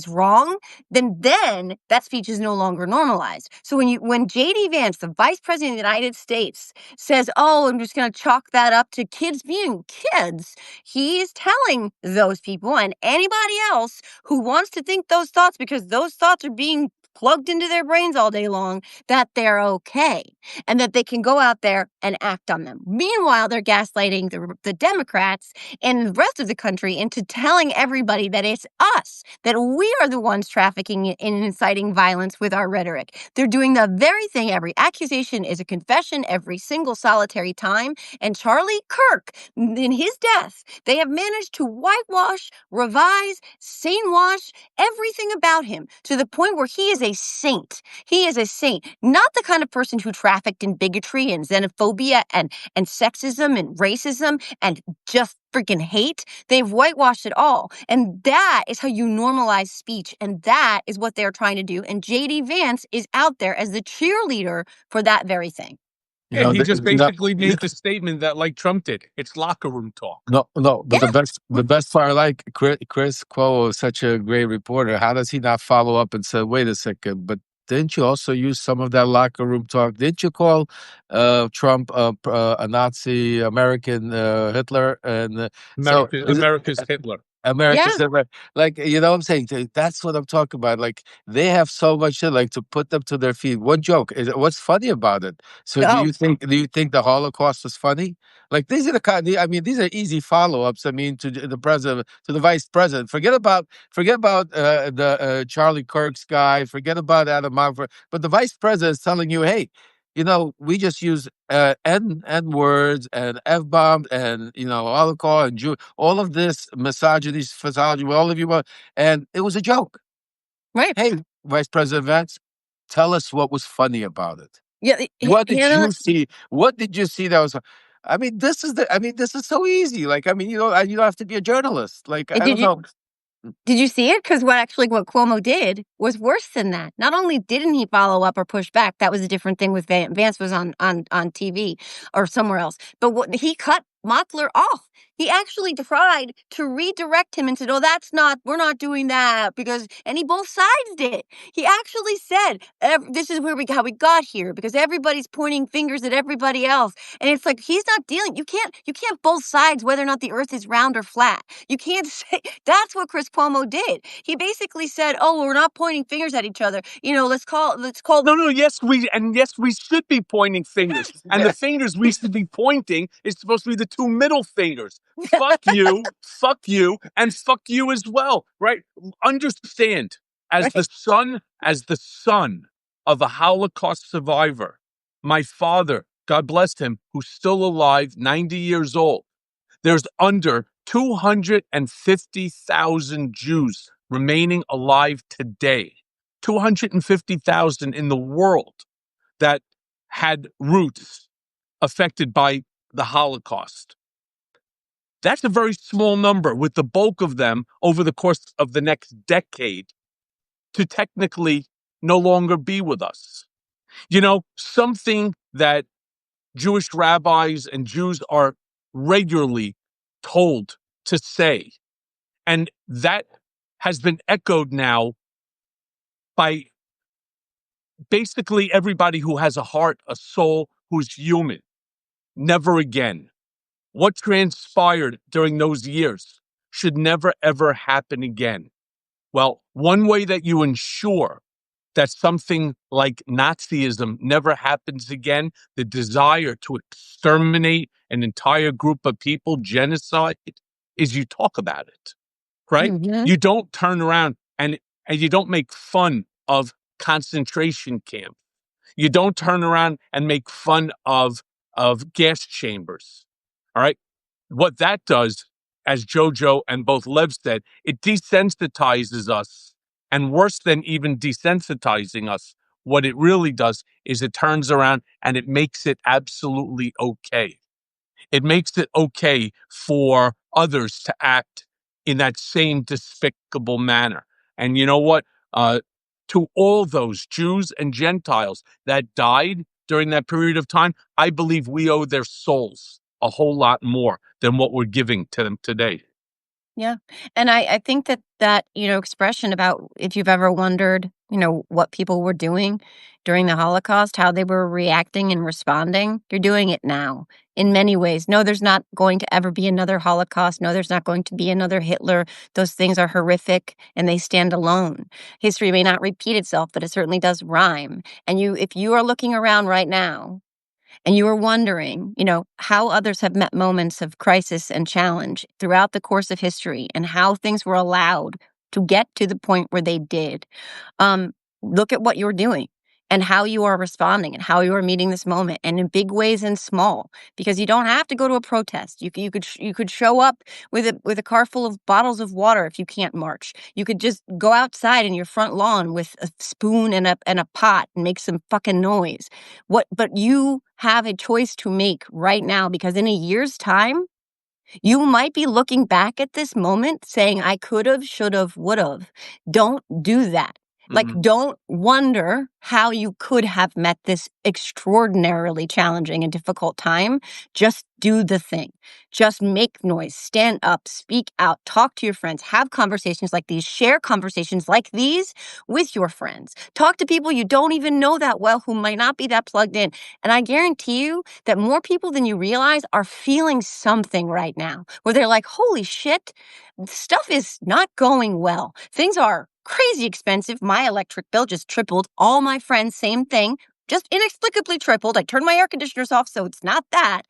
wrong, then that speech is no longer normalized. So when JD Vance, the Vice President of the United States, says, "Oh, I'm just going to chalk that up to kids being kids," he's telling those people and anybody else who wants to think those thoughts, because those thoughts are being plugged into their brains all day long, that they're okay and that they can go out there and act on them. Meanwhile, they're gaslighting the Democrats and the rest of the country into telling everybody that it's us, that we are the ones trafficking and inciting violence with our rhetoric. They're doing the very thing. Every accusation is a confession every single solitary time. And Charlie Kirk, in his death, they have managed to whitewash, revise, sanewash everything about him to the point where he is a saint. He is a saint, not the kind of person who trafficked in bigotry and xenophobia and sexism and racism and just freaking hate. They've whitewashed it all. And that is how you normalize speech. And that is what they're trying to do. And JD Vance is out there as the cheerleader for that very thing. Yeah, he just basically made the statement that, like Trump did, it's locker room talk. No, but Yeah. the best part, like Chris Cuomo is such a great reporter. How does he not follow up and say, "Wait a second, but didn't you also use some of that locker room talk? Didn't you call Trump a Nazi American Hitler?" And America's Hitler. America's like, you know what I'm saying? That's what I'm talking about. Like, they have so much shit, like, to put them to their feet. One joke is, what's funny about it? So No. do you think the Holocaust was funny? Like, these are these are easy follow-ups. I mean, to the president, to the vice president. Forget about the Charlie Kirk's guy. Forget about Adam Manfred. But the vice president is telling you, hey, we just use N words and F bombs and Holocaust and Jew, all of this misogyny, all of you, and it was a joke. Right. Hey, Vice President Vance, tell us what was funny about it. Yeah. What did you see? What did you see that was? I mean, this is so easy. Like, I mean, you don't have to be a journalist. Like, I don't know. Did you see it? Because what Cuomo did was worse than that. Not only didn't he follow up or push back, that was a different thing with Vance was on TV or somewhere else. But what he cut Mockler off. He actually tried to redirect him and said, "Oh, we're not doing that," and he both sides did. He actually said, "This is how we got here, because everybody's pointing fingers at everybody else." And it's like, he's not dealing. You can't both sides whether or not the earth is round or flat. You can't say that's what Chris Cuomo did. He basically said, "Oh, we're not pointing fingers at each other. Let's call." No, yes, we should be pointing fingers. And the fingers we should be pointing is supposed to be the two middle fingers. Fuck you, and fuck you as well, right? Understand, as the son of a Holocaust survivor, my father, God bless him, who's still alive, 90 years old, there's under 250,000 Jews remaining alive today. 250,000 in the world that had roots affected by the Holocaust. That's a very small number, with the bulk of them over the course of the next decade to technically no longer be with us. You know, something that Jewish rabbis and Jews are regularly told to say, and that has been echoed now by basically everybody who has a heart, a soul, who's human. Never again. What transpired during those years should never, ever happen again. Well, one way that you ensure that something like Nazism never happens again, the desire to exterminate an entire group of people, genocide, is you talk about it, right? Mhm. You don't turn around and you don't make fun of concentration camps. You don't turn around and make fun of gas chambers. All right. What that does, as Jojo and both Lev said, it desensitizes us. And worse than even desensitizing us, what it really does is it turns around and it makes it absolutely okay. It makes it okay for others to act in that same despicable manner. And you know what? To all those Jews and Gentiles that died during that period of time, I believe we owe their souls a whole lot more than what we're giving to them today. Yeah. And I think that, expression about if you've ever wondered, what people were doing during the Holocaust, how they were reacting and responding, you're doing it now in many ways. No, there's not going to ever be another Holocaust. No, there's not going to be another Hitler. Those things are horrific and they stand alone. History may not repeat itself, but it certainly does rhyme. And if you are looking around right now, and you were wondering, how others have met moments of crisis and challenge throughout the course of history and how things were allowed to get to the point where they did. Look at what you're doing and how you are responding and how you are meeting this moment, and in big ways and small, because you don't have to go to a protest. You could show up with a car full of bottles of water if you can't march. You could just go outside in your front lawn with a spoon and a pot and make some fucking noise. But you have a choice to make right now, because in a year's time, you might be looking back at this moment saying, I could have, should have, would have. Don't do that. Like, don't wonder how you could have met this extraordinarily challenging and difficult time. Just do the thing. Just make noise, stand up, speak out, talk to your friends, have conversations like these, share conversations like these with your friends. Talk to people you don't even know that well who might not be that plugged in. And I guarantee you that more people than you realize are feeling something right now where they're like, holy shit, stuff is not going well. Things are crazy expensive. My electric bill just tripled. All my friends, same thing. Just inexplicably tripled. I turned my air conditioners off, so it's not that.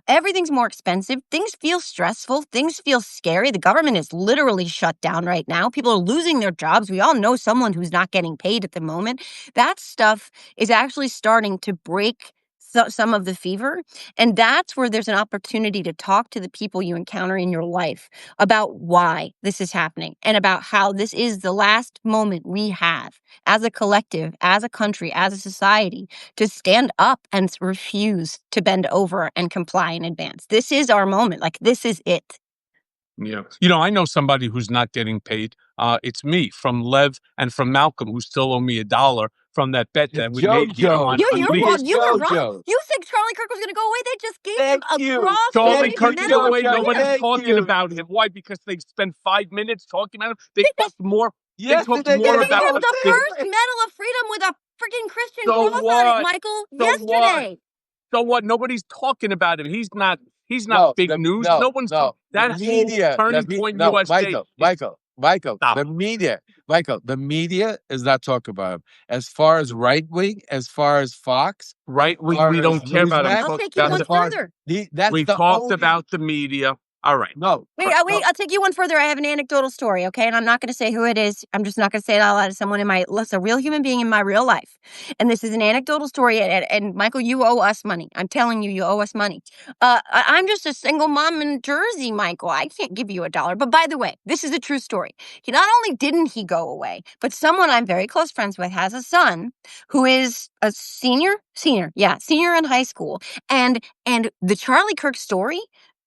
Everything's more expensive. Things feel stressful. Things feel scary. The government is literally shut down right now. People are losing their jobs. We all know someone who's not getting paid at the moment. That stuff is actually starting to break some of the fever. And that's where there's an opportunity to talk to the people you encounter in your life about why this is happening and about how this is the last moment we have as a collective, as a country, as a society to stand up and refuse to bend over and comply in advance. This is our moment. Like, this is it. Yeah. I know somebody who's not getting paid. It's me, from Lev and from Malcolm, who still owe me $1 from that bet that we made here JoJo. on You me. were wrong. JoJo. You think Charlie Kirk was going to go away? They just gave Thank him you. a Charlie Thank Kirk you, is away. Jojo. Nobody's Thank talking you. about him. Why? Because they spent 5 minutes talking about him. They talk more. Yes, They talk they more get They it about gave all him the the. first Medal of Freedom with a freaking Christian So cross on it, what? Michael, So yesterday. So what? Nobody's talking about him. He's not No, big news. no, No one's no. The that whole media, Turning Point no, USA. Michael, Stop. the media is not talking about him. As far as right wing, as far as Fox, Right? We far don't as care about him. Newsmax, I'll Talk take you about one as far as further. that's We the talked only about the media. All right. no. Wait, I'll take you one further. I have an anecdotal story, okay? And I'm not going to say who it is. I'm just not going to say it out loud to someone a real human being in my real life. And this is an anecdotal story. And Michael, you owe us money. I'm telling you, you owe us money. I'm just a single mom in Jersey, Michael. I can't give you $1. But by the way, this is a true story. He not only didn't he go away, but someone I'm very close friends with has a son who is a senior in high school. And the Charlie Kirk story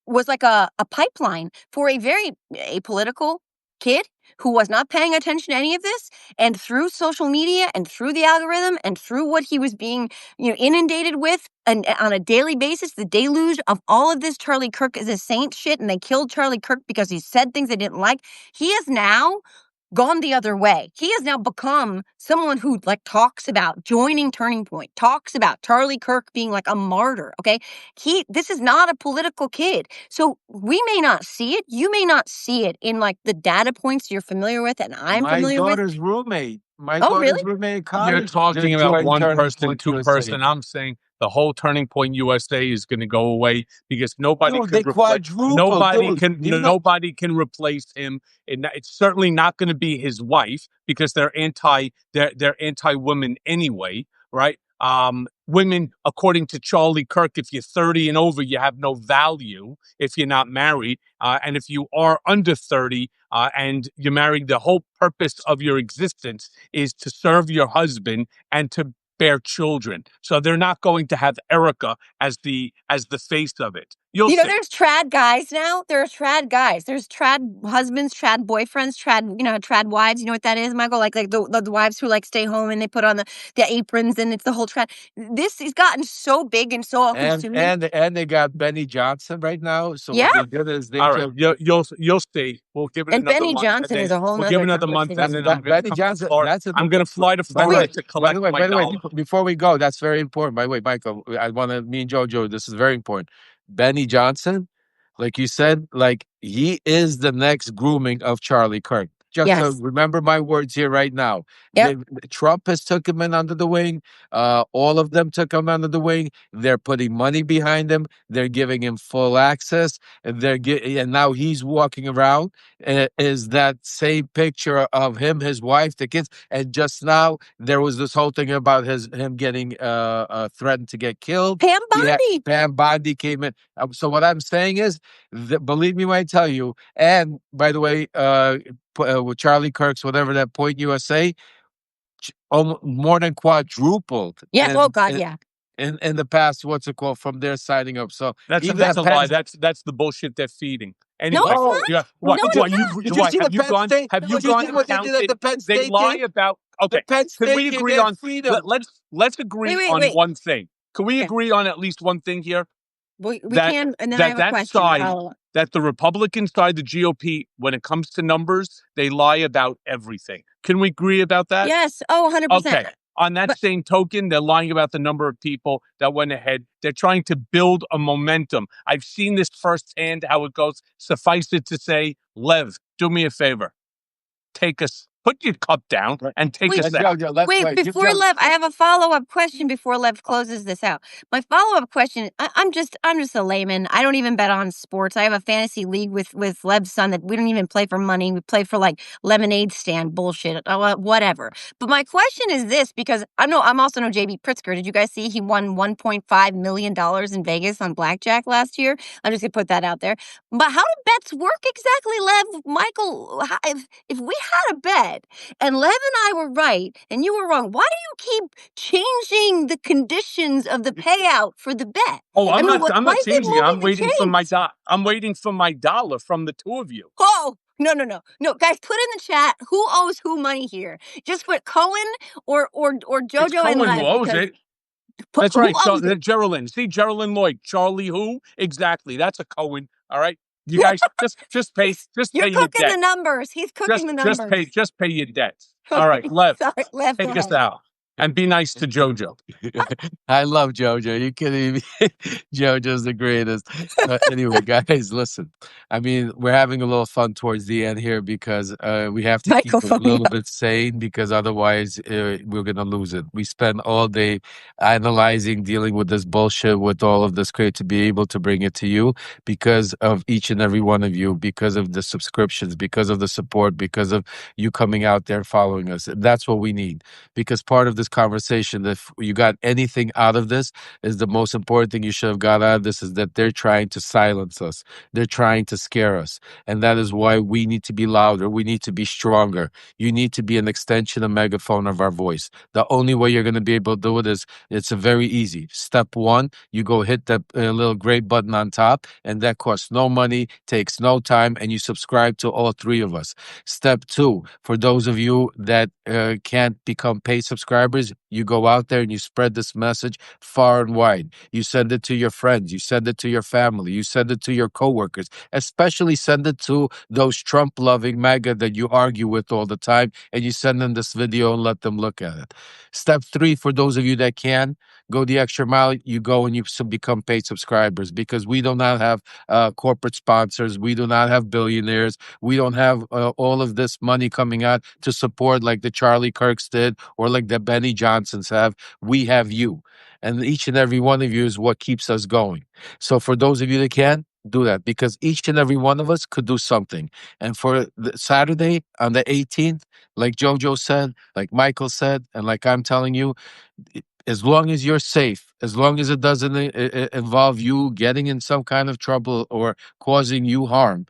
was like a pipeline for a very apolitical kid who was not paying attention to any of this, and through social media and through the algorithm and through what he was being, inundated with and on a daily basis, the deluge of all of this Charlie Kirk is a saint shit, and they killed Charlie Kirk because he said things they didn't like. He is now gone the other way. He has now become someone who talks about joining Turning Point, talks about Charlie Kirk being like a martyr. Okay. This is not a political kid. So we may not see it. You may not see it in the data points you're familiar with and I'm familiar with. My daughter's roommate. My Oh, daughter's really? roommate in college. You're talking about joined one Turning person, Point two USA. person. I'm saying the whole Turning Point USA is going to go away because nobody Dude, can they quadrupled. nobody can replace him. And it's certainly not going to be his wife because they're anti-women anyway, right? Women, according to Charlie Kirk, if you're 30 and over, you have no value if you're not married. And if you are under 30 and you're married, the whole purpose of your existence is to serve your husband and to bear children. So they're not going to have Erica as the face of it. You'll see. There's trad guys now. There are trad guys. There's trad husbands, trad boyfriends, trad wives. You know what that is, Michael? Like the wives who stay home and they put on the aprons and it's the whole trad. This has gotten so big and so all-consuming. And they got Benny Johnson right now. So yeah. what they did is they all right. You'll see. We'll give it another Benny month. Johnson is a whole nother. We'll give another month, and then Benny Johnson. I'm going to fly to Florida to collect my dollar. Before we go, that's very important. By the way, Michael, me and JoJo, this is very important. Benny Johnson, like you said, he is the next grooming of Charlie Kirk. Just remember my words here right now. Yep. Trump has took him in under the wing. All of them took him under the wing. They're putting money behind him. They're giving him full access. And now he's walking around. Is that same picture of him, his wife, the kids? And just now there was this whole thing about him getting threatened to get killed. Pam Bondi. Pam Bondi came in. So what I'm saying is, believe me when I tell you. And by the way, with Charlie Kirk's, whatever that Point USA, more than quadrupled. Yeah. Oh God. Yeah. In the past, what's it called, from their signing up? So that's a lie. That's the bullshit they're feeding. Anyway, no, it's not. What? No, Did you see the Penn State? Have you gone what they did at the Penn State? They lie about. Okay, can we agree on freedom? Let's agree on one thing. Can we agree on at least one thing here? We can, and then I have a question. That the Republican side, the GOP, when it comes to numbers, they lie about everything. Can we agree about that? Yes. Oh, 100%. Okay. On that same token, they're lying about the number of people that went ahead. They're trying to build a momentum. I've seen this firsthand, how it goes. Suffice it to say, Lev, do me a favor. Put your cup down and take us out. Before Lev, I have a follow-up question before Lev closes this out. My follow-up question, I'm just a layman. I don't even bet on sports. I have a fantasy league with Lev's son that we don't even play for money. We play for lemonade stand bullshit, whatever. But my question is this, because I'm also no JB Pritzker. Did you guys see he won $1.5 million in Vegas on blackjack last year? I'm just going to put that out there. But how do bets work exactly, Lev? Michael, if we had a bet, and Lev and I were right, and you were wrong, why do you keep changing the conditions of the payout for the bet? Oh, I'm not changing it. I'm waiting for my I'm waiting for my dollar from the two of you. Oh, no. Guys, put in the chat who owes who money here. Just put Cohen or JoJo it's Cohen and Lev. Who owes it. That's right. Geraldine. See, Geraldine Lloyd. Charlie who? Exactly. That's a Cohen. All right. You guys just pay. You're pay your cooking debt. the numbers. He's cooking the numbers. Just pay your debts. All right, Lev. Sorry, Lev, take us out. And be nice to JoJo. I love JoJo. You kidding me? JoJo's the greatest. Anyway, guys, listen. I mean, we're having a little fun towards the end here because we have to keep a little bit sane, because otherwise we're going to lose it. We spend all day analyzing, dealing with this bullshit, with all of this crap, to be able to bring it to you because of each and every one of you, because of the subscriptions, because of the support, because of you coming out there following us. That's what we need, because part of the this conversation, if you got anything out of this, is the most important thing you should have got out of this is that they're trying to silence us. They're trying to scare us. And that is why we need to be louder. We need to be stronger. You need to be an extension, a megaphone of our voice. The only way you're going to be able to do it is it's very easy. Step one, you go hit that little gray button on top, and that costs no money, takes no time, and you subscribe to all three of us. Step two, for those of you that can't become paid subscribers, you go out there and you spread this message far and wide. You send it to your friends, you send it to your family, you send it to your coworkers, especially send it to those Trump-loving MAGA that you argue with all the time, and you send them this video and let them look at it. Step three, for those of you that can, go the extra mile, you go and you become paid subscribers, because we do not have corporate sponsors, we do not have billionaires, we don't have all of this money coming out to support like the Charlie Kirks did or like the Benny Johnsons have. We have you. And each and every one of you is what keeps us going. So for those of you that can, do that, because each and every one of us could do something. And for Saturday on the 18th, like JoJo said, like Michael said, and like I'm telling you, as long as you're safe, as long as it doesn't involve you getting in some kind of trouble or causing you harm,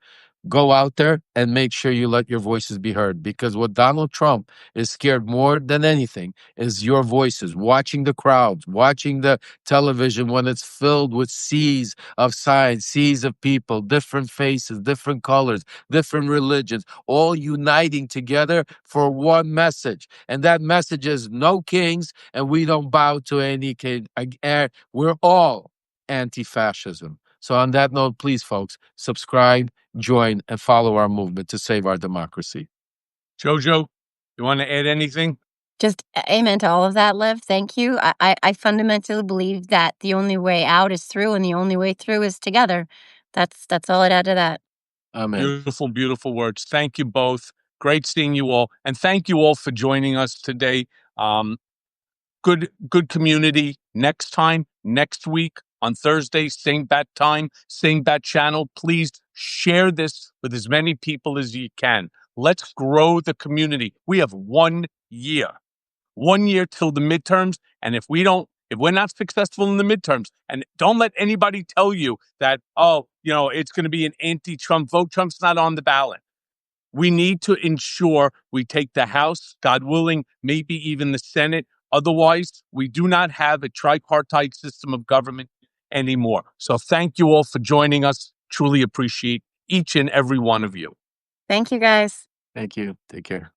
go out there and make sure you let your voices be heard. Because what Donald Trump is scared more than anything is your voices, watching the crowds, watching the television when it's filled with seas of signs, seas of people, different faces, different colors, different religions, all uniting together for one message. And that message is no kings, and we don't bow to any king. We're all anti-fascism. So on that note, please, folks, subscribe, join, and follow our movement to save our democracy. Jojo, you want to add anything? Just amen to all of that, Liv. Thank you. I fundamentally believe that the only way out is through, and the only way through is together. That's all I'd add to that. Amen. Beautiful, beautiful words. Thank you both. Great seeing you all. And thank you all for joining us today. Good community. Next time, next week on Thursday, same bat time, same bat channel. Please share this with as many people as you can. Let's grow the community. We have 1 year. 1 year till the midterms. And if we're not successful in the midterms, and don't let anybody tell you that, it's going to be an anti-Trump vote. Trump's not on the ballot. We need to ensure we take the House, God willing, maybe even the Senate. Otherwise, we do not have a tripartite system of government anymore. So thank you all for joining us. Truly appreciate each and every one of you. Thank you, guys. Thank you. Take care.